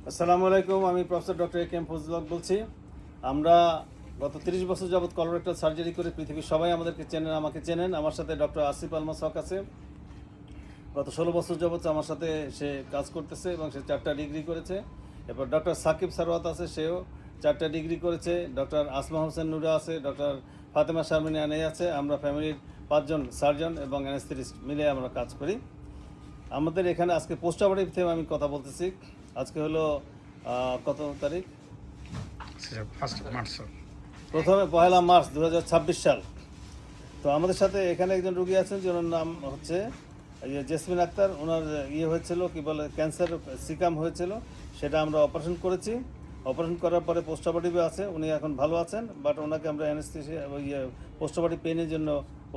আসসালামু আলাইকুম, আমি professor doctor A K M Fazlul Haque বলছি। আমরা গত 30 বছর যাবৎ কলোরেক্টাল সার্জারি করে পৃথিবীর সবাই আমাদেরকে চেনেন, আমাকে চেনেন। আমার সাথে ডক্টর আসিফ আলমাস হক আছে। গত 16 বছর যাবৎ আমার সাথে সে কাজ করতেছে এবং সে 4টা ডিগ্রি করেছে। এরপর ডক্টর সাকিব সারওয়াত আছে, সেও 4টা ডিগ্রি করেছে। ডক্টর আসমা হোসেন নুরা আছে, ডক্টর ফাতেমা শারমিন আনে আছে। আমরা ফ্যামিলির 5 জন সার্জন এবং অ্যানেস্থেটিস্ট মিলে আমরা কাজ করি। আমাদের এখানে আজকে পোস্ট অপারেটিভ থেকে আমি কথা বলতেছি। আজকে হলো কত তারিখ? প্রথমে 1 মার্চ 2026 সাল। তো আমাদের সাথে এখানে একজন রুগী আছেন, যার নাম হচ্ছে জেসমিন আক্তার। ওনার হয়েছিল কি বলে, ক্যান্সার সিকাম হয়েছিল, সেটা আমরা অপারেশন করেছি। অপারেশন করার পরে পোস্ট অপারেটিভে আছে, উনি এখন ভালো আছেন। বাট ওনাকে আমরা অ্যানেস্থেসিয়া পোস্ট অপারেটিভ পেনের জন্য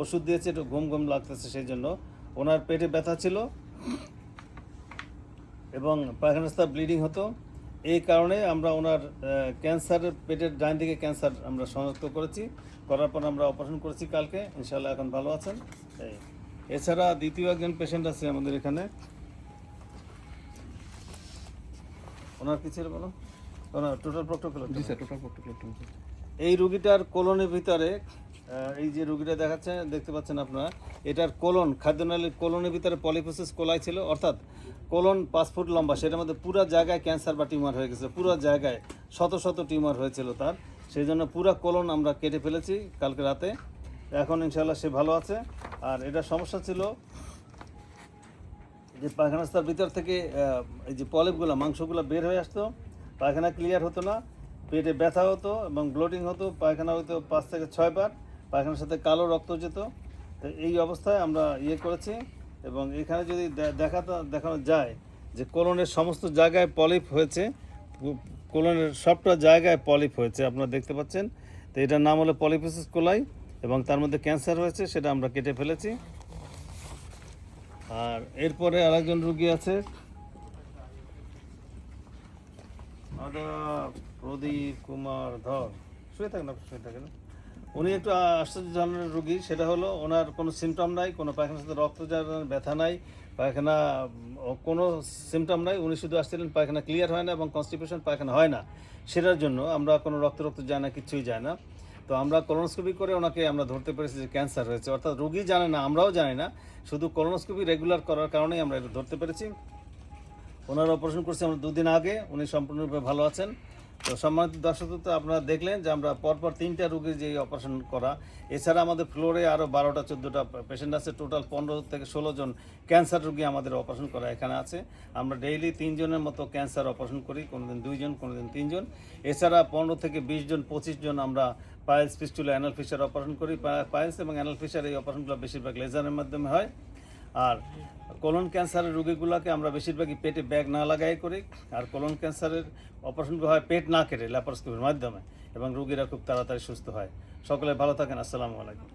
ওষুধ দিয়েছি, একটু ঘুম ঘুম লাগতেছে সেই জন্য। ওনার পেটে ব্যথা ছিল এবং পায়খানা রাস্তা ব্লিডিং হতো। এই কারণে আমরা ওনার ক্যান্সারের পেটের ডান দিকে ক্যান্সার আমরা শনাক্ত করেছি। করার পর আমরা অপারেশন করেছি কালকে, ইনশাল্লাহ এখন ভালো আছেন। এছাড়া দ্বিতীয় একজন পেশেন্ট আছে আমাদের এখানে। ওনার কি ছিল বলো? ওনার টোটাল প্রক্টোকল। এই রুগীটার কোলনের ভিতরে এই যে রুগীটা দেখতে পাচ্ছেন আপনারা, এটার কোলন, খাদ্যনালীর কোলনের ভিতরে পলিপোসিস কোলাই ছিল, অর্থাৎ কোলন 5 ফুট লম্বা, সেটার মধ্যে পুরো জায়গায় ক্যান্সার বা টিউমার হয়ে গেছে। পুরো জায়গায় শত শত টিউমার হয়েছিল তার, সেই জন্য পুরো কোলন আমরা কেটে ফেলেছি কালকে রাতে। এখন ইনশাল্লাহ সে ভালো আছে। আর এটা সমস্যা ছিল যে পায়খানা রাস্তার ভিতর থেকে এই যে পলিপগুলো, মাংসগুলো বের হয়ে আসতো, পায়খানা ক্লিয়ার হতো না, পেটে ব্যথা হতো এবং ব্লোটিং হতো, পায়খানা হতো 5 থেকে 6 বার, পায়খানার সাথে কালো রক্ত যেত। তো এই অবস্থায় আমরা করেছি। এবং এখানে যদি দেখানো যায় যে কোলনের সমস্ত জায়গায় পলিপ হয়েছে, কোলনের সবটা জায়গায় পলিপ হয়েছে, আপনারা দেখতে পাচ্ছেন। তো এটার নাম হলো পলিপোসিস কোলাই এবং তার মধ্যে ক্যান্সার হয়েছে, সেটা আমরা কেটে ফেলেছি। আর এরপরে আরেকজন রুগী আছে, প্রদীপ কুমার ধর। শুয়ে থাকেন। উনি একটু আশ্চর্য ধরনের রুগী। সেটা হলো ওনার কোনো সিমটম নাই, কোনো পায়খানার সাথে রক্ত যাওয়ার ব্যথা নাই, পায়খানা কোনো সিমটম নাই। উনি শুধু আসছিলেন পায়খানা ক্লিয়ার হয় না এবং কনস্টিপেশন, পায়খানা হয় না, সেটার জন্য। আমরা কোনো রক্ত যায় না, কিচ্ছুই যায় না। তো আমরা কোলোনোস্কোপি করে ওনাকে আমরা ধরতে পেরেছি যে ক্যান্সার হয়েছে। অর্থাৎ রুগী জানে না, আমরাও জানি না, শুধু কোলোনোস্কোপি রেগুলার করার কারণেই আমরা এটা ধরতে পেরেছি। ওনার অপারেশন করছি আমরা 2 দিন আগে, উনি সম্পূর্ণরূপে ভালো আছেন। তো সম্মানিত দর্শক, তো আপনারা দেখলেন যে আমরা পরপর 3টা রুগীর যে অপারেশন করা। এছাড়া আমাদের ফ্লোরে আরও 12টা 14টা পেশেন্ট আছে। টোটাল 15 থেকে 16 জন ক্যান্সার রুগী আমাদের অপারেশন করা এখানে আছে। আমরা ডেইলি 3 জনের মতো ক্যান্সার অপারেশন করি, কোনোদিন 2 জন, কোনোদিন 3 জন। এছাড়া 15 থেকে 20 জন, 25 জন আমরা piles, fistula, anal fisher operation করি। পাইলস এবং অ্যানাল ফিশার এই অপারেশনগুলো বেশিরভাগ লেজারের মাধ্যমে হয়। আর কোলন ক্যান্সারের রোগীগুলোকে আমরা বেশিরভাগই পেটে ব্যাগ না লাগাই করি। আর কোলন ক্যান্সারের অপারেশনগুলো হয় পেট না কেটে, ল্যাপারোস্কোপির মাধ্যমে, এবং রোগীরা খুব তাড়াতাড়ি সুস্থ হয়। সকলে ভালো থাকেন। আসসালামু আলাইকুম।